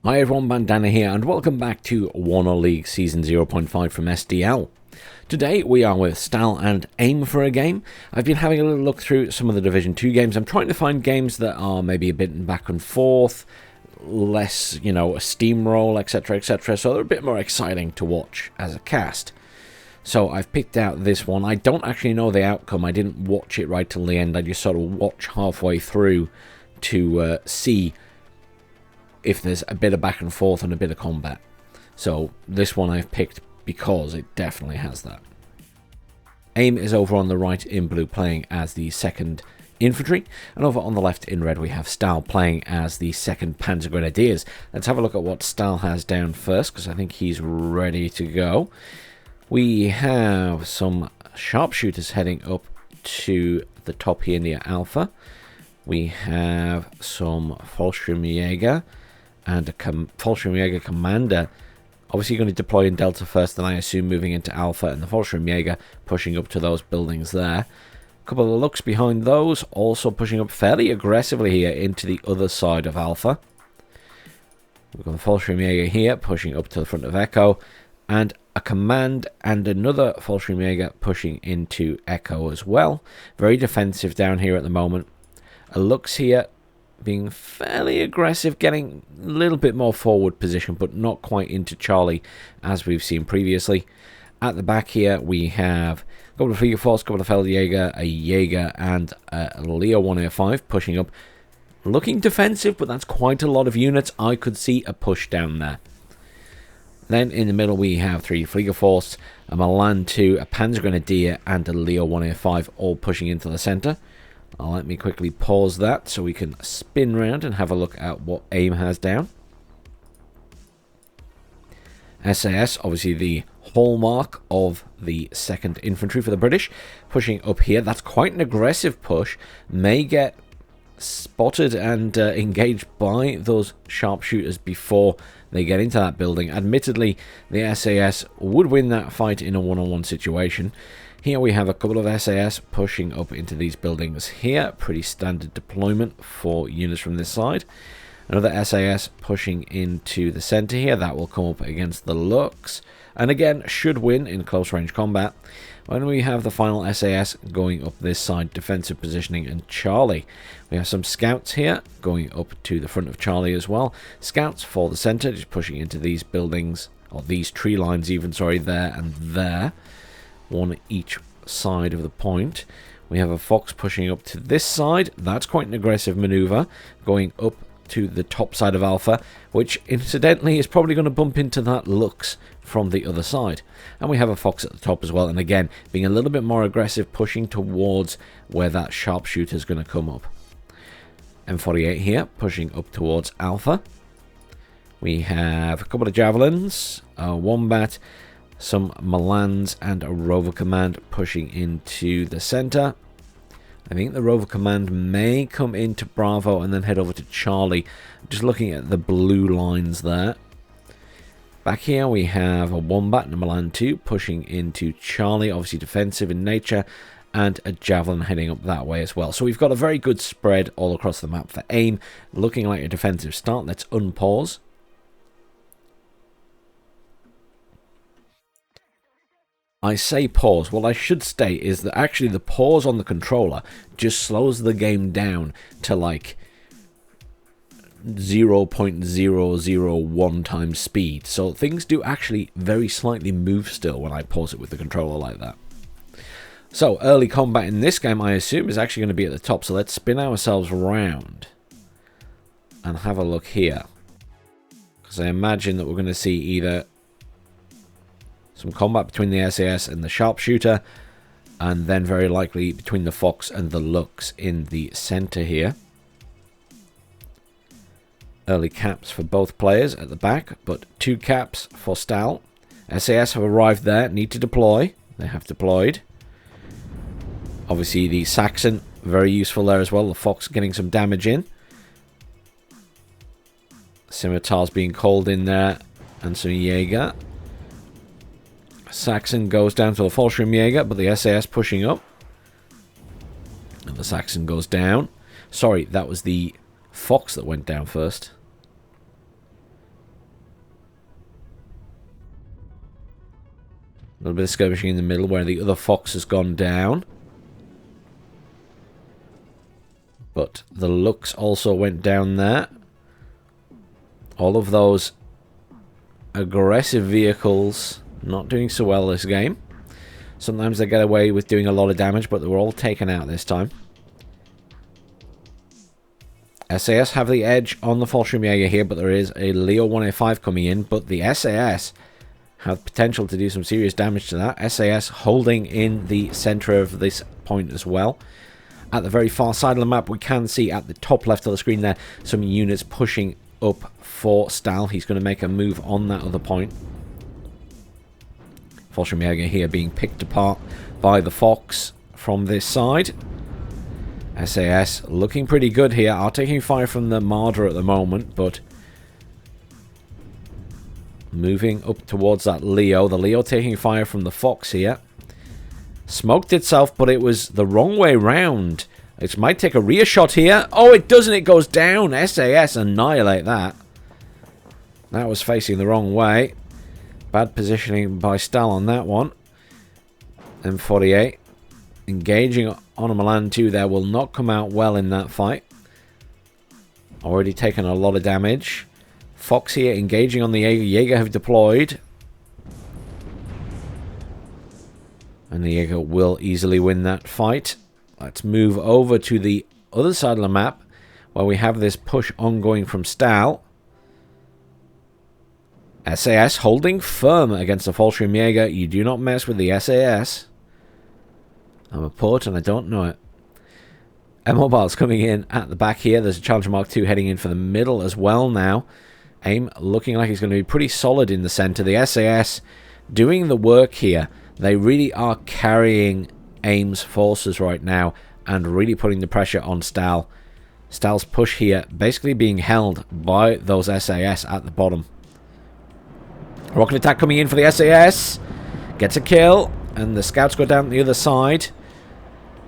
Hi everyone, Bandanner here, and welcome back to WARNO League Season 0.5 from SDL. Today we are with Stahl and Aim for a game. I've been having a little look through some of the Division 2 games. I'm trying to find games that are maybe a bit back and forth, less, a steamroll, etc, etc, so they're a bit more exciting to watch as a cast. So I've picked out this one. I don't actually know the outcome. I didn't watch it right till the end. I just sort of watch halfway through to see if there's a bit of back and forth and a bit of combat. So this one I've picked because it definitely has that. Aim is over on the right in blue playing as the 2nd Infantry, and over on the left in red we have Stahl playing as the 2nd Panzer Grenadiers. Let's have a look at what Stahl has down first, because I think he's ready to go. We have some sharpshooters heading up to the top here near Alpha. We have some Fallschirmjäger and a Fallschirmjäger commander, obviously going to deploy in Delta first, then I assume moving into Alpha, and the Fallschirmjäger pushing up to those buildings there. A couple of looks behind those, also pushing up fairly aggressively here into the other side of Alpha. We've got the Fallschirmjäger here pushing up to the front of Echo, and a command and another Fallschirmjäger pushing into Echo as well. Very defensive down here at the moment. A looks here being fairly aggressive, getting a little bit more forward position, but not quite into Charlie as we've seen previously. At the back here we have a couple of Fliegerforce, a couple of Feldjäger, a Jaeger, and a Leo 105 pushing up. Looking defensive, but that's quite a lot of units. I could see a push down there. Then in the middle we have 3 Fliegerforce, a Milan 2, a Panzer Grenadier, and a Leo 105 all pushing into the centre. Let me quickly pause that so we can spin round and have a look at what Aim has down. SAS, obviously the hallmark of the 2nd Infantry for the British, pushing up here. That's quite an aggressive push. May get spotted and engaged by those sharpshooters before they get into that building. Admittedly, the SAS would win that fight in a one-on-one situation. Here we have a couple of SAS pushing up into these buildings here. Pretty standard deployment for units from this side. Another SAS pushing into the center here. That will come up against the Lux, and again should win in close range combat. When we have the final SAS going up this side, defensive positioning and Charlie. We have some scouts here going up to the front of Charlie as well. Scouts for the center, just pushing into these buildings, or these tree lines even, sorry, there and there. One each side of the point. We have a Fox pushing up to this side. That's quite an aggressive maneuver, going up to the top side of Alpha, which incidentally is probably going to bump into that Lux from the other side. And we have a Fox at the top as well, and again being a little bit more aggressive, pushing towards where that sharpshooter is going to come up. M48 here pushing up towards Alpha. We have a couple of Javelins, a Wombat, some Milans, and a Rover Command pushing into the center. I think the Rover Command may come into Bravo and then head over to Charlie. Just looking at the blue lines there. Back here we have a Wombat and a Milan 2 pushing into Charlie, obviously defensive in nature, and a Javelin heading up that way as well. So we've got a very good spread all across the map for Aim, looking like a defensive start. Let's unpause. I say pause. What I should state is that actually the pause on the controller just slows the game down to like 0.001 times speed. So things do actually very slightly move still when I pause it with the controller like that. So early combat in this game, I assume, is actually going to be at the top. So let's spin ourselves around and have a look here. Because I imagine that we're going to see either some combat between the SAS and the sharpshooter, and then very likely between the Fox and the Lux in the center here. Early caps for both players at the back, but 2 caps for Stahl. SAS have arrived there, need to deploy. They have deployed. Obviously the Saxon, very useful there as well. The Fox getting some damage in. Scimitars being called in there, and some Jaeger. Saxon goes down to the Fallschirmjäger, but the SAS pushing up. And the Saxon goes down. Sorry, that was the Fox that went down first. little bit of skirmishing in the middle where the other fox has gone down. But the Lux also went down there. All of those aggressive vehicles not doing so well this game. Sometimes they get away with doing a lot of damage, but they were all taken out this time. SAS have the edge on the Fallschirmjäger here, but there is a Leo 185 coming in. But the SAS have potential to do some serious damage to that. SAS holding in the center of this point as well. At the very far side of the map, we can see at the top left of the screen there some units pushing up for Stahl. He's going to make a move on that other point. Fallschirmjäger here being picked apart by the Fox from this side. SAS looking pretty good here. Are taking fire from the Marder at the moment, but moving up towards that Leo. The Leo taking fire from the Fox here. Smoked itself, but it was the wrong way round. It might take a rear shot here. Oh, it doesn't. It goes down. SAS annihilate that. That was facing the wrong way. Bad positioning by Stahl on that one. M48 engaging on a Milan 2 there will not come out well in that fight. Already taken a lot of damage. Fox here engaging on the Jaeger. Jaeger have deployed. And the Jaeger will easily win that fight. Let's move over to the other side of the map where we have this push ongoing from Stahl. SAS holding firm against the Fallschirmjäger. You do not mess with the SAS. I'm a poet and I don't know it. M-Mobile's coming in at the back here. There's a Challenger Mark II heading in for the middle as well now. Aim looking like he's going to be pretty solid in the center. The SAS doing the work here. They really are carrying Aim's forces right now and really putting the pressure on Stahl. Stahl's push here basically being held by those SAS at the bottom. Rocket attack coming in for the SAS. Gets a kill. And the scouts go down the other side.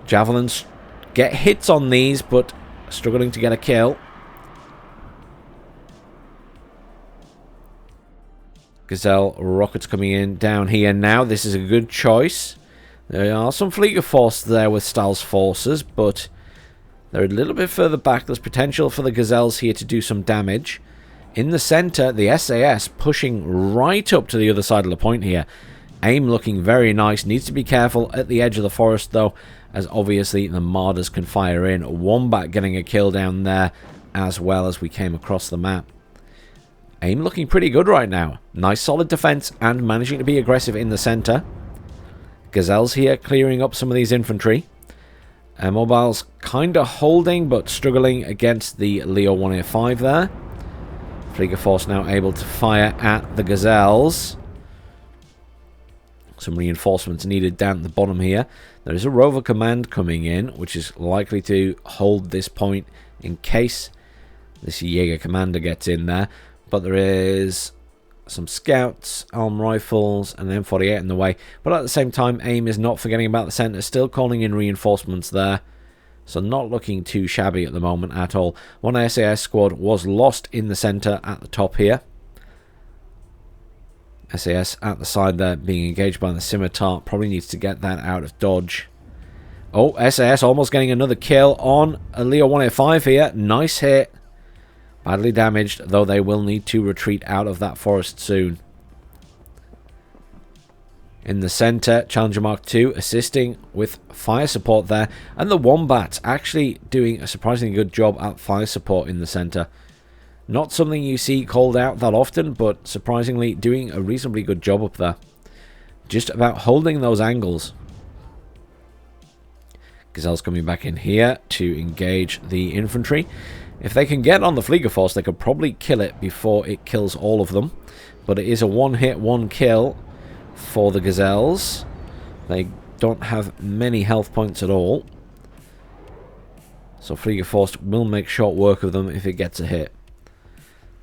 Javelins get hits on these, but struggling to get a kill. Gazelle rockets coming in down here now. This is a good choice. There are some Fliegerforce there with Stahl's forces, but they're a little bit further back. There's potential for the Gazelles here to do some damage. In the center, the SAS pushing right up to the other side of the point here. Aim looking very nice. Needs to be careful at the edge of the forest, though, as obviously the Marders can fire in. Wombat getting a kill down there, as well as we came across the map. Aim looking pretty good right now. Nice solid defense and managing to be aggressive in the center. Gazelles here clearing up some of these infantry. Mobile's kind of holding, but struggling against the Leo 185 there. Fliegerforce now able to fire at the Gazelles. Some reinforcements needed down at the bottom here. There is a rover command coming in, which is likely to hold this point in case this Jaeger commander gets in there. But there is some scouts, arm rifles, and an M48 in the way. But at the same time, Aim is not forgetting about the center, still calling in reinforcements there. So not looking too shabby at the moment at all. One SAS squad was lost in the center at the top here. SAS at the side there being engaged by the Scimitar. Probably needs to get that out of dodge. Oh, SAS almost getting another kill on a Leo 185 here. Nice hit. Badly damaged, though they will need to retreat out of that forest soon. In the center, Challenger Mark II assisting with fire support there. And the Wombat actually doing a surprisingly good job at fire support in the center. Not something you see called out that often, but surprisingly doing a reasonably good job up there. Just about holding those angles. Gazelle's coming back in here to engage the infantry. If they can get on the Fliegerforce, they could probably kill it before it kills all of them. But it is a one-hit, one-kill for the Gazelles. They don't have many health points at all. So Fliegerforce will make short work of them if it gets a hit.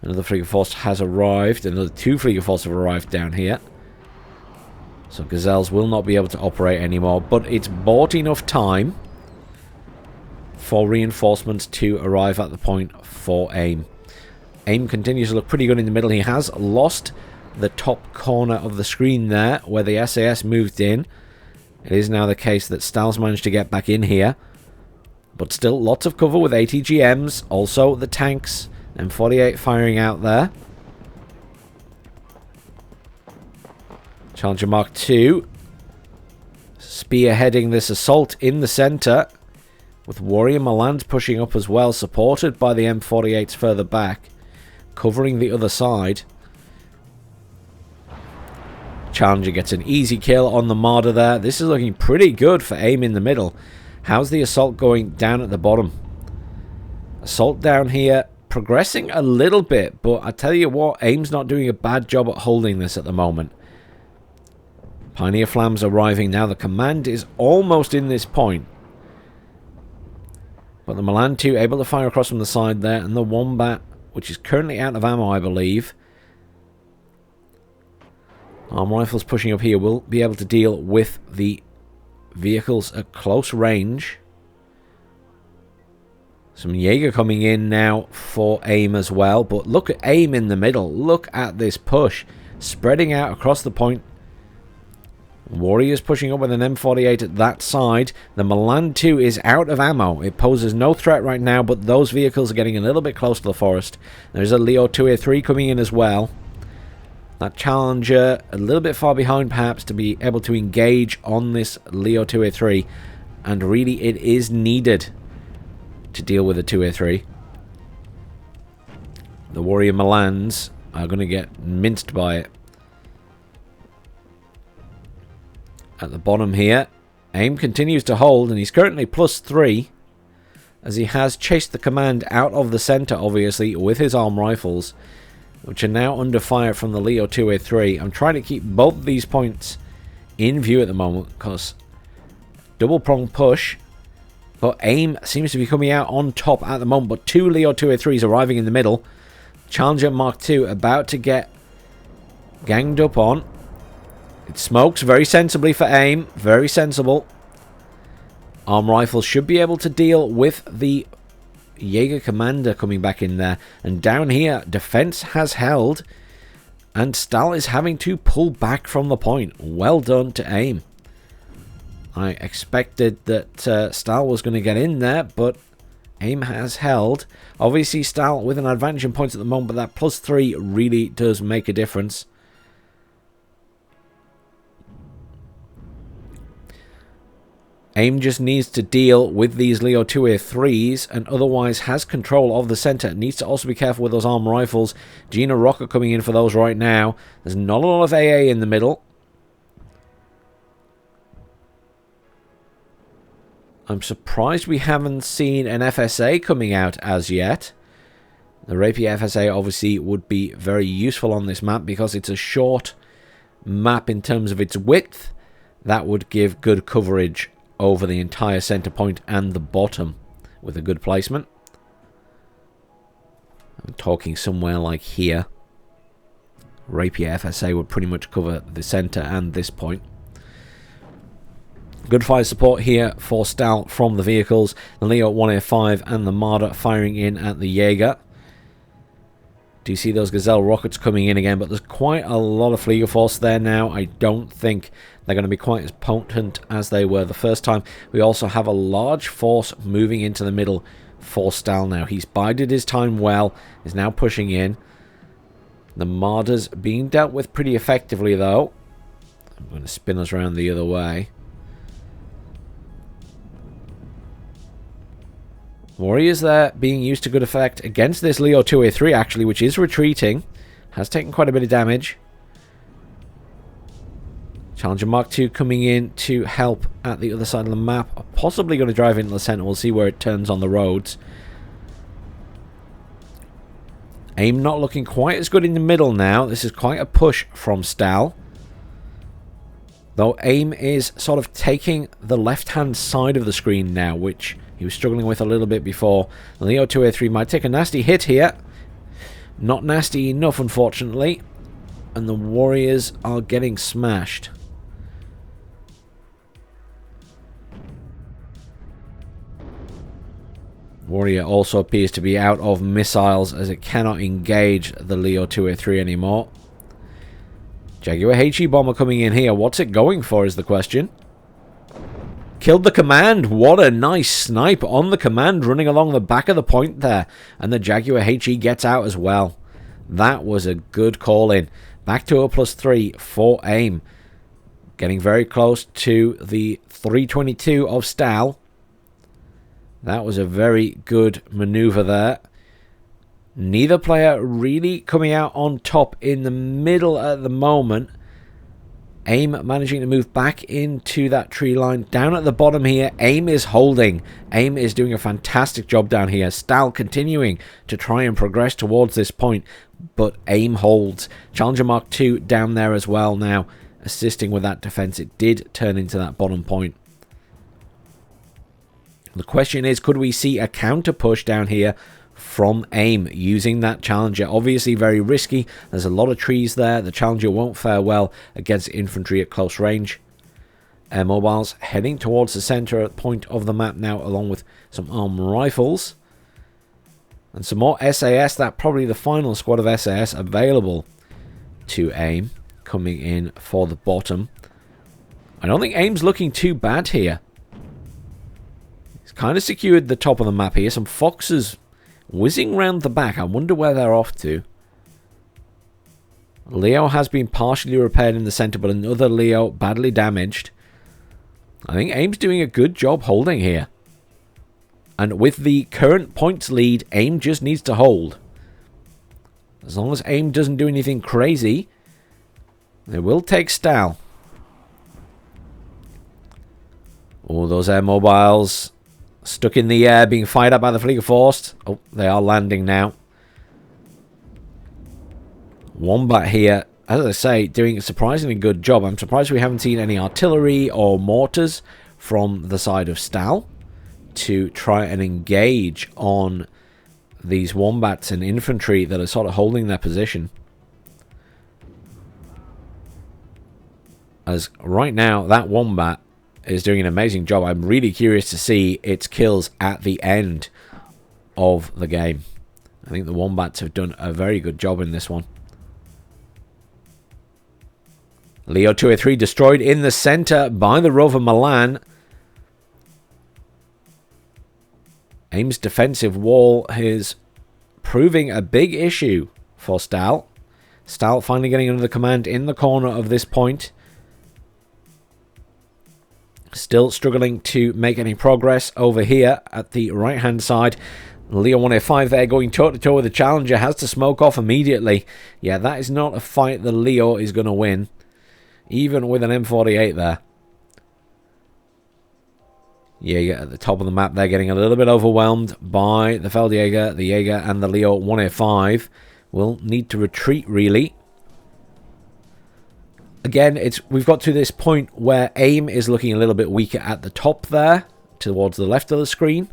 Another Fliegerforce has arrived. Another two Fliegerforce have arrived down here. So Gazelles will not be able to operate anymore. But it's bought enough time for reinforcements to arrive at the point for Aim. Aim continues to look pretty good in the middle. He has lost the top corner of the screen there, where the SAS moved in. It is now the case that Stahl's managed to get back in here. But still, lots of cover with ATGMs. Also, the tanks. M48 firing out there. Challenger Mark II spearheading this assault in the center, with Warrior Milan's pushing up as well, supported by the M48s further back, covering the other side. Challenger gets an easy kill on the Marder there. This is looking pretty good for AIM in the middle. How's the assault going down at the bottom? Assault down here, progressing a little bit, but I tell you what, AIM's not doing a bad job at holding this at the moment. Pioneer Flams arriving now. The command is almost in this point. But the Milan 2 able to fire across from the side there, and the Wombat, which is currently out of ammo, I believe. Arm rifles pushing up here will be able to deal with the vehicles at close range. Some Jaeger coming in now for AIM as well. But look at AIM in the middle. Look at this push. Spreading out across the point. Warriors pushing up with an M48 at that side. The Milan 2 is out of ammo. It poses no threat right now, but those vehicles are getting a little bit close to the forest. There's a Leo 2A3 coming in as well. That Challenger a little bit far behind perhaps to be able to engage on this Leo 2A3. And really it is needed to deal with a 2A3. The Warrior Milans are going to get minced by it. At the bottom here, AIM continues to hold, and he's currently +3, as he has chased the command out of the center, obviously, with his arm rifles, which are now under fire from the Leo 2A3. I'm trying to keep both of these points in view at the moment, because double prong push, but AIM seems to be coming out on top at the moment, but two Leo 2A3s arriving in the middle. Challenger Mark II about to get ganged up on. It smokes very sensibly for AIM. Very sensible. Arm rifles should be able to deal with the Jaeger Commander coming back in there. And down here, defense has held. And Stahl is having to pull back from the point. Well done to AIM. I expected that Stahl was going to get in there, but AIM has held. Obviously, Stahl with an advantage in points at the moment, but that +3 really does make a difference. AIM just needs to deal with these Leo 2A3s and otherwise has control of the center. Needs to also be careful with those arm rifles. Gina Rocker coming in for those right now. There's not a lot of AA in the middle. I'm surprised we haven't seen an FSA coming out as yet. The Rapier FSA obviously would be very useful on this map because it's a short map in terms of its width. That would give good coverage over the entire center point and the bottom with a good placement. I'm talking somewhere like here. Rapier FSA would pretty much cover the center and this point. Good fire support here for Stahl from the vehicles. The Leo 1A5 and the Marder firing in at the Jaeger. Do you see those Gazelle rockets coming in again? But there's quite a lot of Flieger Force there now. I don't think they're going to be quite as potent as they were the first time. We also have a large force moving into the middle for Stahl now. He's bided his time well. Is now pushing in. The Marder's being dealt with pretty effectively though. I'm going to spin us around the other way. Warriors there being used to good effect against this Leo 2A3 actually, which is retreating. Has taken quite a bit of damage. Challenger Mark II coming in to help at the other side of the map. Possibly going to drive into the center. We'll see where it turns on the roads. AIM not looking quite as good in the middle now. This is quite a push from Stahl. Though AIM is sort of taking the left-hand side of the screen now, which he was struggling with a little bit before. The Leo 2A3 might take a nasty hit here. Not nasty enough, unfortunately. And the Warriors are getting smashed. Warrior also appears to be out of missiles as it cannot engage the Leo 2A3 anymore. Jaguar HE bomber coming in here. What's it going for is the question. Killed the command. What a nice snipe on the command running along the back of the point there. And the Jaguar HE gets out as well. That was a good call in. Back to a +3 for aim. Getting very close to the 322 of Stahl. That was a very good maneuver there. Neither player really coming out on top in the middle at the moment. Aim managing to move back into that tree line. Down at the bottom here, Aim is holding. Aim is doing a fantastic job down here. Stahl continuing to try and progress towards this point, but Aim holds. Challenger Mark II down there as well now, assisting with that defense. It did turn into that bottom point. The question is, could we see a counter push down here from Aim using that Challenger? Obviously very risky. There's a lot of trees there. The Challenger won't fare well against infantry at close range. Air mobiles heading towards the center point of the map now, along with some armed rifles and some more SAS. That probably the final squad of SAS available to Aim coming in for the bottom. I don't think Aim's looking too bad here. He's kind of secured the top of the map here. Some Foxes whizzing round the back. I wonder where they're off to. Leo has been partially repaired in the center, but another Leo badly damaged. I think Aim's doing a good job holding here. And with the current points lead, Aim just needs to hold. As long as Aim doesn't do anything crazy, they will take Stahl. Oh, those air mobiles stuck in the air, being fired up by the Fliegerforce. Oh, they are landing now. Wombat here, as I say, doing a surprisingly good job. I'm surprised we haven't seen any artillery or mortars from the side of Stahl to try and engage on these Wombats and infantry that are sort of holding their position. As right now, that Wombat is doing an amazing job. I'm really curious to see its kills at the end of the game. I think the Wombats have done a very good job in this one. Leo 203 destroyed in the center by the Rover Milan. Aim's defensive wall is proving a big issue for Stahl. Stahl finally getting under the command in the corner of this point. Still struggling to make any progress over here at the right-hand side. Leo 105 there going toe-to-toe with the Challenger. Has to smoke off immediately. Yeah, that is not a fight the Leo is going to win. Even with an M48 there. Jaeger at the top of the map there, getting a little bit overwhelmed by the Feldjäger, the Jaeger, and the Leo 105. Will need to retreat, really. Again, we've got to this point where Aim is looking a little bit weaker at the top there, towards the left of the screen.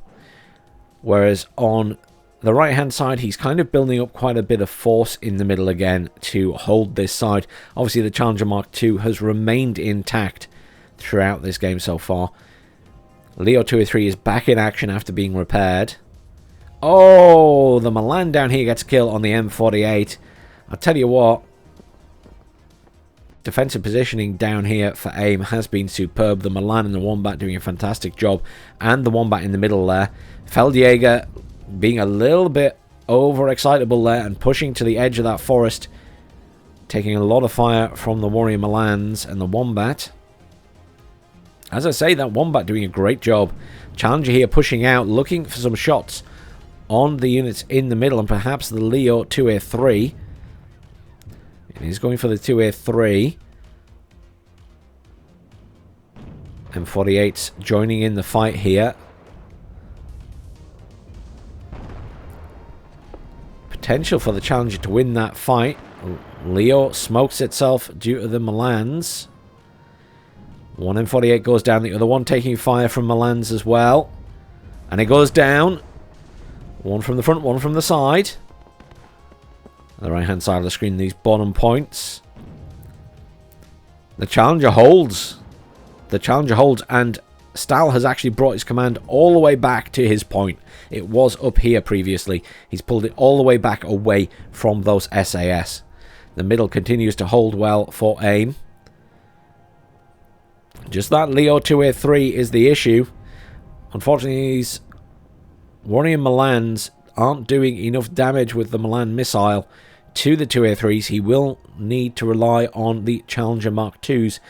Whereas on the right-hand side, he's kind of building up quite a bit of force in the middle again to hold this side. Obviously, the Challenger Mark II has remained intact throughout this game so far. Leo 203 is back in action after being repaired. Oh, the Milan down here gets a kill on the M48. I'll tell you what. Defensive positioning down here for Aim has been superb. The Milan and the Wombat doing a fantastic job. And the Wombat in the middle there. Feldjäger being a little bit overexcitable there and pushing to the edge of that forest. Taking a lot of fire from the Warrior Milans and the Wombat. As I say, that Wombat doing a great job. Challenger here pushing out, looking for some shots on the units in the middle. And perhaps the Leo 2A3. He's going for the 2A3. M48's joining in the fight here. Potential for the Challenger to win that fight. Leo smokes itself due to the Milans. One M48 goes down, the other one taking fire from Milans as well. And it goes down. One from the front, one from the side. The right-hand side of the screen, these bottom points. The Challenger holds. The Challenger holds, and Stahl has actually brought his command all the way back to his point. It was up here previously. He's pulled it all the way back away from those SAS. The middle continues to hold well for Aim. Just that Leo 2A3 is the issue. Unfortunately, these Warrior Milans aren't doing enough damage with the Milan missile to the 2A3s. He will need to rely on the Challenger Mark IIs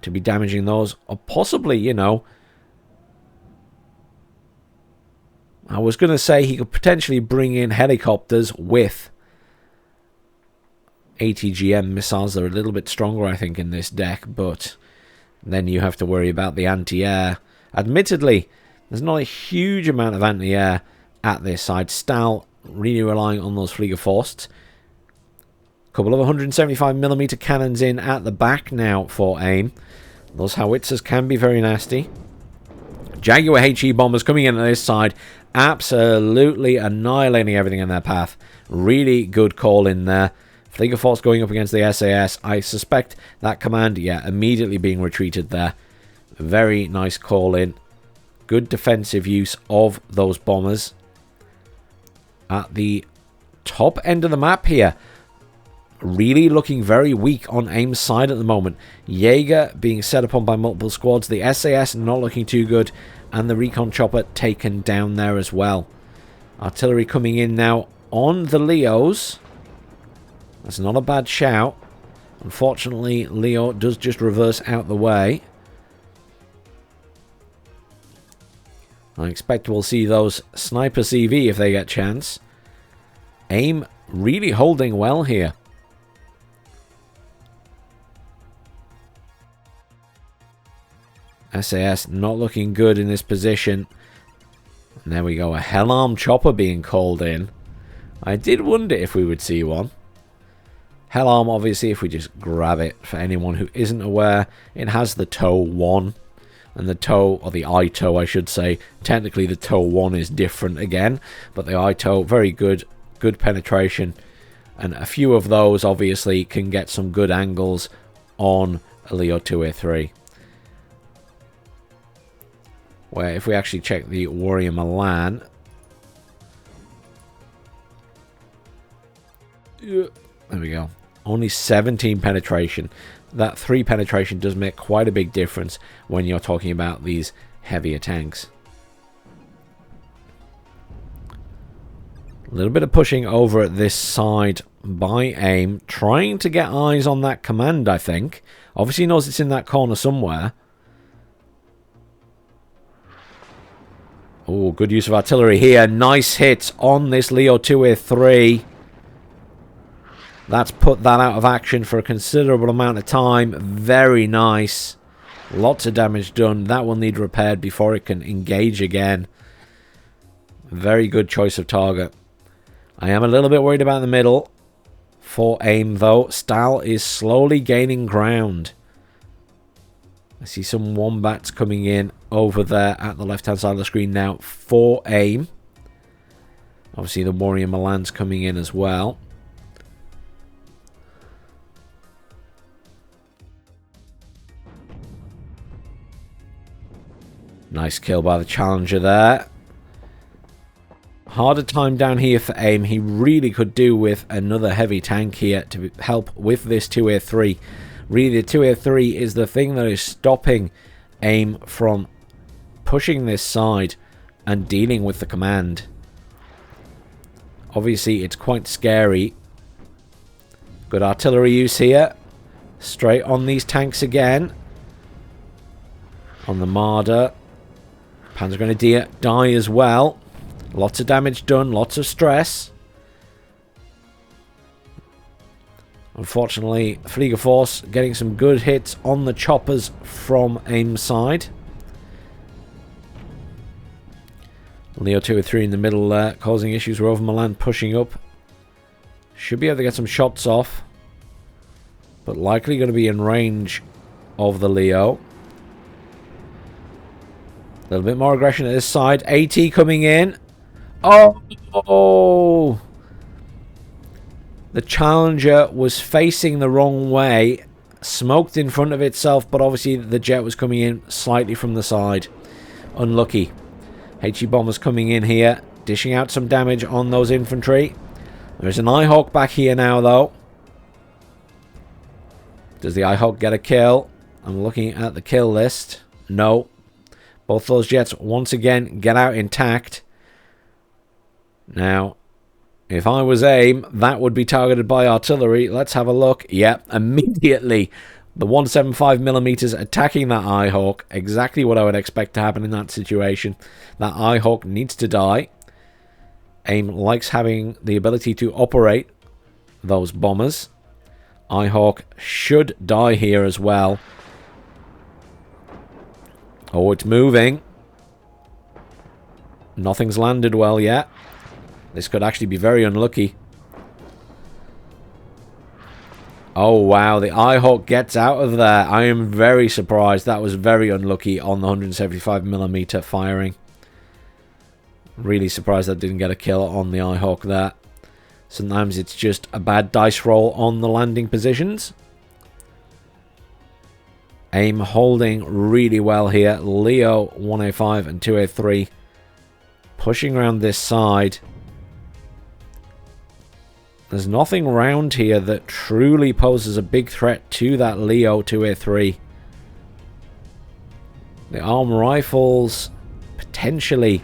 to be damaging those. Or possibly, you know, I was going to say he could potentially bring in helicopters with ATGM missiles. They're a little bit stronger, I think, in this deck, but then you have to worry about the anti-air. Admittedly, there's not a huge amount of anti-air at this side. Stahl really relying on those Fliegerforsts. A couple of 175mm cannons in at the back now for Aim. Those howitzers can be very nasty. Jaguar HE bombers coming in on this side, absolutely annihilating everything in their path. Really good call in there. Fliegerforce going up against the SAS. I suspect that command, yeah, immediately being retreated there. Very nice call in. Good defensive use of those bombers. At the top end of the map here, really looking very weak on Aim's side at the moment. Jaeger being set upon by multiple squads. The SAS not looking too good. And the recon chopper taken down there as well. Artillery coming in now on the Leos. That's not a bad shout. Unfortunately, Leo does just reverse out the way. I expect we'll see those Sniper CV if they get chance. Aim really holding well here. SAS not looking good in this position. And there we go, a Hell-Arm chopper being called in. I did wonder if we would see one. Hell-Arm, obviously, if we just grab it, for anyone who isn't aware, it has the TOW 1. And the TOW, or the ITOW I should say, technically the TOW 1 is different again. But the ITOW, very good, good penetration. And a few of those, obviously, can get some good angles on a Leo 2A3. Where if we actually check the Warrior Milan, there we go, only 17 penetration. That 3 penetration does make quite a big difference when you're talking about these heavier tanks. A little bit of pushing over at this side by Aim, trying to get eyes on that command, I think. Obviously he knows it's in that corner somewhere. Oh, good use of artillery here. Nice hits on this Leo 2A3. That's put that out of action for a considerable amount of time. Very nice. Lots of damage done. That will need repaired before it can engage again. Very good choice of target. I am a little bit worried about the middle for Aim, though. Stahl is slowly gaining ground. I see some wombats coming in over there at the left-hand side of the screen now for Aim. Obviously, the Warrior Milan's coming in as well. Nice kill by the Challenger there. Harder time down here for Aim. He really could do with another heavy tank here to help with this 2A3. Really, the 2A3 is the thing that is stopping Aim from pushing this side and dealing with the command. Obviously, it's quite scary. Good artillery use here. Straight on these tanks again. On the Marder. Panzergrenadier die as well. Lots of damage done, lots of stress. Unfortunately, Fliegerforce getting some good hits on the choppers from Aim's side. Leo 2-3 in the middle there, causing issues. Rover Milan pushing up. Should be able to get some shots off. But likely going to be in range of the Leo. A little bit more aggression at this side. AT coming in. Oh! The Challenger was facing the wrong way. Smoked in front of itself, but obviously the jet was coming in slightly from the side. Unlucky. HE bombers coming in here, dishing out some damage on those infantry. There's an Nighthawk back here now, though. Does the Ihawk get a kill? I'm looking at the kill list. No. Both those jets once again get out intact. Now, if I was AIM, that would be targeted by artillery. Let's have a look. Yep, immediately the 175mm attacking that Ihawk. Exactly what I would expect to happen in that situation. That Ihawk needs to die. AIM likes having the ability to operate those bombers. Ihawk should die here as well. Oh, it's moving. Nothing's landed well yet. This could actually be very unlucky. Oh, wow. The Ihawk gets out of there. I am very surprised. That was very unlucky on the 175mm firing. Really surprised that didn't get a kill on the Ihawk there. Sometimes it's just a bad dice roll on the landing positions. AIM holding really well here. Leo 1A5 and 2A3 pushing around this side. There's nothing around here that truly poses a big threat to that Leo 2A3. The arm rifles, potentially,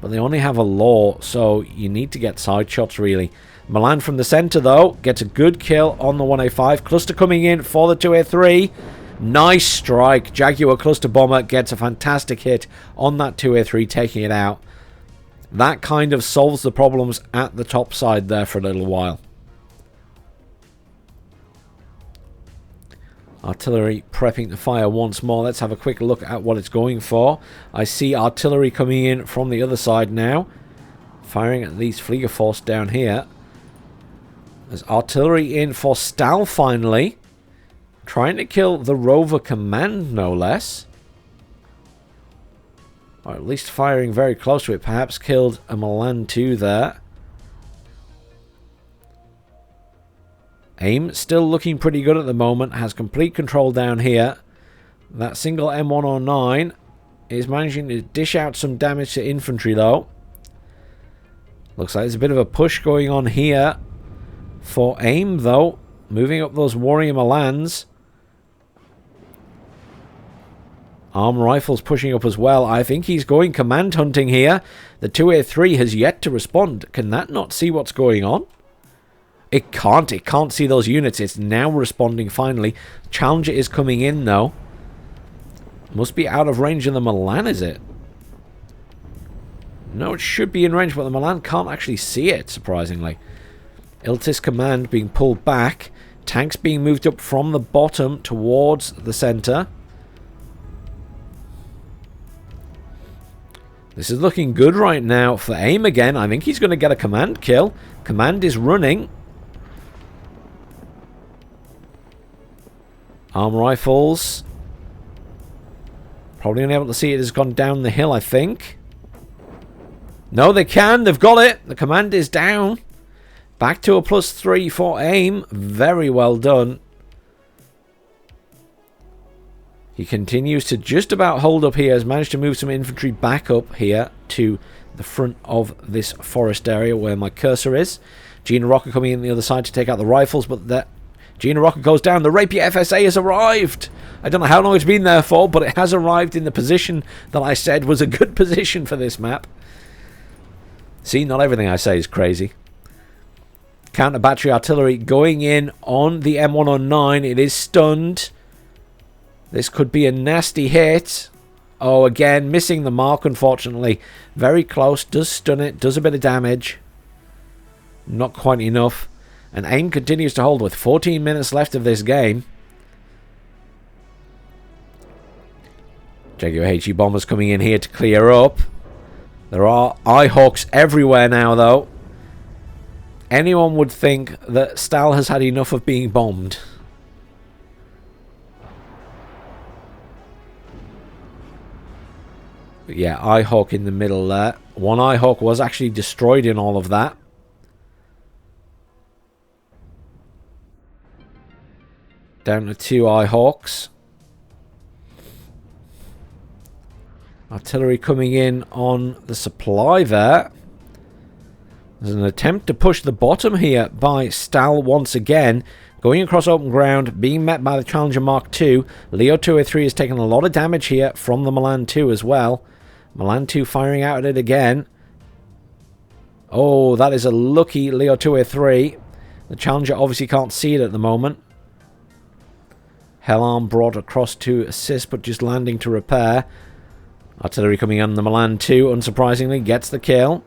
but they only have a law, so you need to get side shots, really. Milan from the center, though, gets a good kill on the 1A5. Cluster coming in for the 2A3. Nice strike. Jaguar cluster bomber gets a fantastic hit on that 2A3, taking it out. That kind of solves the problems at the top side there for a little while. Artillery prepping to fire once more. Let's have a quick look at what it's going for. I see artillery coming in from the other side now. Firing at these Fliegerforce down here. There's artillery in for Stahl finally. Trying to kill the rover command, no less. Or at least firing very close to it. Perhaps killed a Milan 2 there. AIM still looking pretty good at the moment. Has complete control down here. That single M109 is managing to dish out some damage to infantry, though. Looks like there's a bit of a push going on here for AIM, though. Moving up those warrior Milans. Arm rifles pushing up as well. I think he's going command hunting here. The 2A3 has yet to respond. Can that not see what's going on? It can't. It can't see those units. It's now responding finally. Challenger is coming in, though. Must be out of range of the Milan, is it? No, it should be in range, but the Milan can't actually see it, surprisingly. Iltis command being pulled back. Tanks being moved up from the bottom towards the center. This is looking good right now for AIM again. I think he's going to get a command kill. Command is running. Arm rifles. Probably unable to see it has gone down the hill, I think. No, they can. They've got it. The command is down. Back to a +3 for AIM. Very well done. He continues to just about hold up here. Has managed to move some infantry back up here to the front of this forest area where my cursor is. Gina Rocker coming in the other side to take out the rifles, but that Gina Rocker goes down. The Rapier FSA has arrived. I don't know how long it's been there for, but it has arrived in the position that I said was a good position for this map. See, not everything I say is crazy. Counter battery artillery going in on the M109. It is stunned. This could be a nasty hit. Oh, again, missing the mark, unfortunately. Very close. Does stun it. Does a bit of damage. Not quite enough. And AIM continues to hold with 14 minutes left of this game. Jaguar HE bombers coming in here to clear up. There are Ihawks everywhere now, though. Anyone would think that Stahl has had enough of being bombed. But yeah, Ihawk in the middle there. One Ihawk was actually destroyed in all of that. Down to 2 Ihawks. Artillery coming in on the supply there. There's an attempt to push the bottom here by Stahl once again. Going across open ground, being met by the Challenger Mark II. Leo 203 has taken a lot of damage here from the Milan 2 as well. Milan 2 firing out at it again. Oh, that is a lucky Leo 203. The Challenger obviously can't see it at the moment. Hellarm brought across to assist, but just landing to repair. Artillery coming on the Milan 2, unsurprisingly, gets the kill.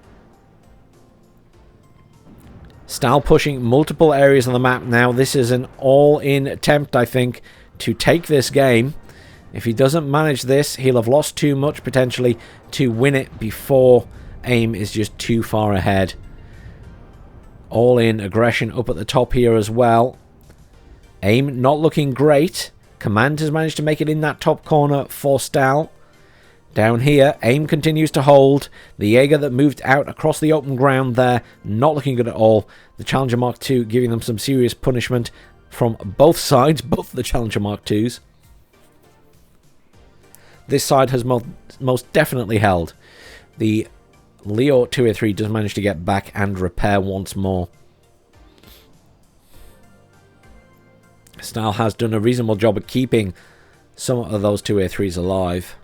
Stahl pushing multiple areas on the map now. This is an all-in attempt, I think, to take this game. If he doesn't manage this, he'll have lost too much, potentially, to win it before Aim is just too far ahead. All-in aggression up at the top here as well. Aim not looking great. Command has managed to make it in that top corner for Stahl. Down here, Aim continues to hold. The Jaeger that moved out across the open ground there, not looking good at all. The Challenger Mark II giving them some serious punishment from both sides, both the Challenger Mark IIs. This side has most definitely held. The Leo 203 does manage to get back and repair once more. Stahl has done a reasonable job of keeping some of those 203s alive.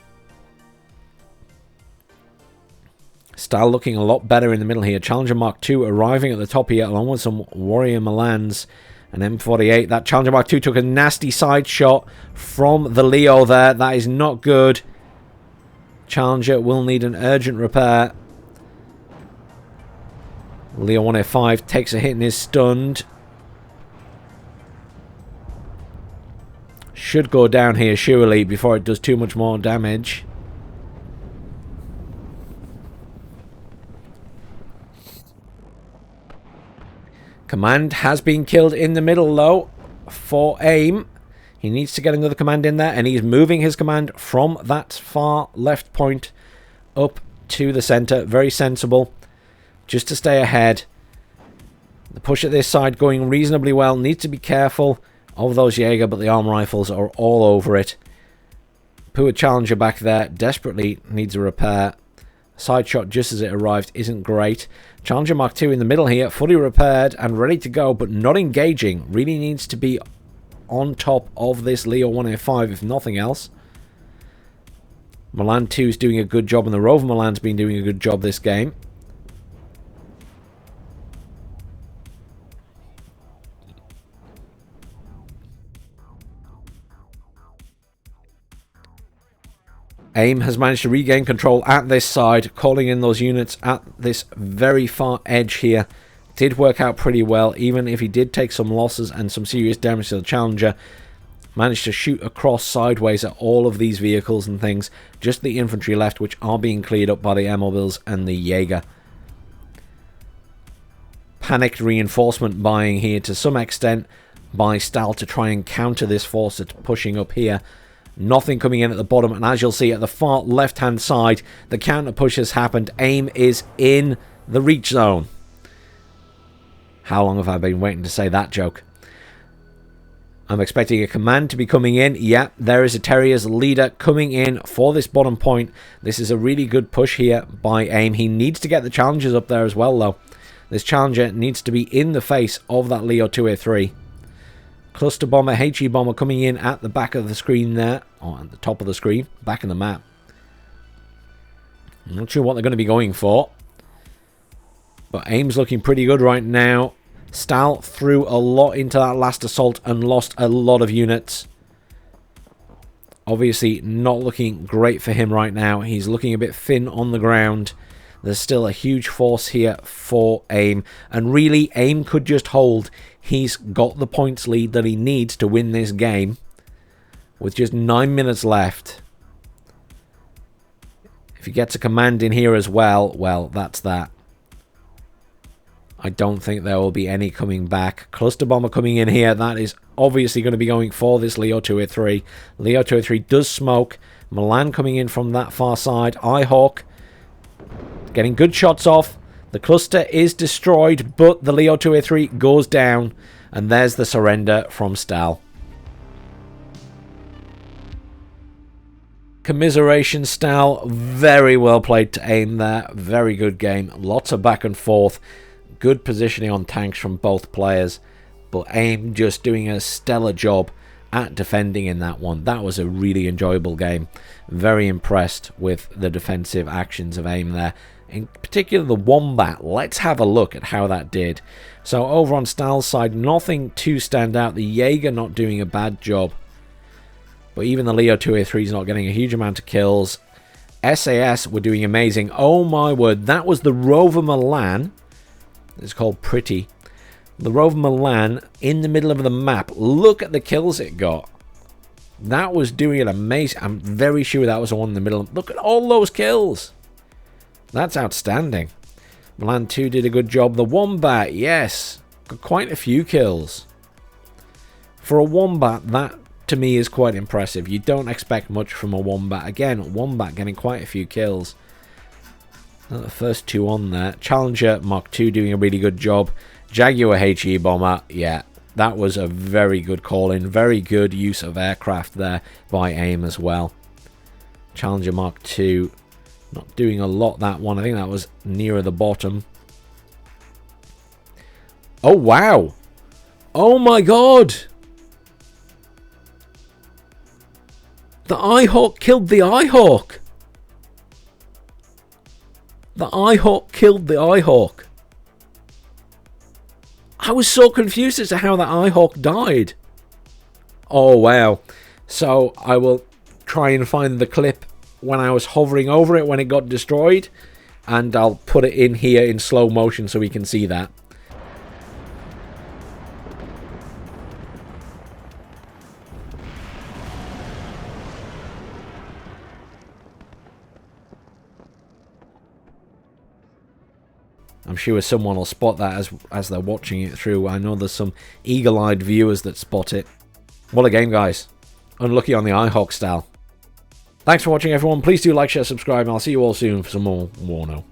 Stahl looking a lot better in the middle here. Challenger Mark II arriving at the top here along with some Warrior Milans and M48. That Challenger Mark II took a nasty side shot from the Leo there. That is not good. Challenger will need an urgent repair. Leo 105 takes a hit and is stunned. Should go down here surely before it does too much more damage. Command has been killed in the middle though for Aim. He needs to get another command in there, and he's moving his command from that far left point up to the center. Very sensible, just to stay ahead. The push at this side going reasonably well. Needs to be careful of those Jaeger, but the arm rifles are all over it. Poor Challenger back there desperately needs a repair. Side shot just as it arrived isn't great. Challenger Mark II in the middle here, fully repaired and ready to go, but not engaging. Really needs to be on top of this Leo 105, if nothing else. Milan 2 is doing a good job, and the Rover Milan's been doing a good job this game. Aim has managed to regain control at this side, calling in those units at this very far edge here. Did work out pretty well, even if he did take some losses and some serious damage to the Challenger. Managed to shoot across sideways at all of these vehicles and things. Just the infantry left, which are being cleared up by the airmobiles and the Jaeger. Panicked reinforcement buying here to some extent by Stahl to try and counter this force that's pushing up here. Nothing coming in at the bottom, and as you'll see at the far left-hand side, the counter push has happened. Aim is in the reach zone. How long have I been waiting to say that joke? I'm expecting a command to be coming in. Yeah, there is a Terrier's leader coming in for this bottom point. This is a really good push here by Aim. He needs to get the Challengers up there as well, though. This Challenger needs to be in the face of that Leo 203. Cluster bomber, HE bomber coming in at the back of the screen there. Or at the top of the screen. Back in the map. I'm not sure what they're going to be going for. But Aim's looking pretty good right now. Stahl threw a lot into that last assault and lost a lot of units. Obviously not looking great for him right now. He's looking a bit thin on the ground. There's still a huge force here for Aim. And really, Aim could just hold. He's got the points lead that he needs to win this game. With just 9 minutes left. If he gets a command in here as well, well, that's that. I don't think there will be any coming back. Cluster bomber coming in here. That is obviously going to be going for this Leo 203. Leo 203 does smoke. Milan coming in from that far side. Eyehawk getting good shots off. The cluster is destroyed, but the Leo 203 goes down. And there's the surrender from Stahl. Commiseration, Stahl. Very well played to Aim there. Very good game. Lots of back and forth. Good positioning on tanks from both players. But Aim just doing a stellar job at defending in that one. That was a really enjoyable game. Very impressed with the defensive actions of Aim there. In particular, the Wombat. Let's have a look at how that did. So over on Stahl's side, nothing too stand out. The Jaeger not doing a bad job. But even the Leo 2A3 is not getting a huge amount of kills. SAS were doing amazing. Oh my word, that was the Rover Milan. It's called Pretty. The Rover Milan in the middle of the map. Look at the kills it got. That was doing an amazing... I'm very sure that was the one in the middle. Look at all those kills. That's outstanding. Milan 2 did a good job. The Wombat, yes. Got quite a few kills. For a Wombat, that to me is quite impressive. You don't expect much from a Wombat. Again, Wombat getting quite a few kills. The first two on there. Challenger Mark 2 doing a really good job. Jaguar HE Bomber, yeah, that was a very good call-in. Very good use of aircraft there by Aim as well. Challenger Mark 2 not doing a lot, that one. I think that was nearer the bottom. Oh, wow. Oh, my God. The Eyehawk killed the Eyehawk. The Eyehawk killed the Eyehawk. I was so confused as to how that Eyehawk died. Oh, wow. So I will try and find the clip when I was hovering over it when it got destroyed. And I'll put it in here in slow motion so we can see that. I'm sure someone will spot that as they're watching it through. I know there's some eagle-eyed viewers that spot it. What a game, guys. Unlucky on the Eyehawk style. Thanks for watching, everyone. Please do like, share, subscribe, and I'll see you all soon for some more Warno.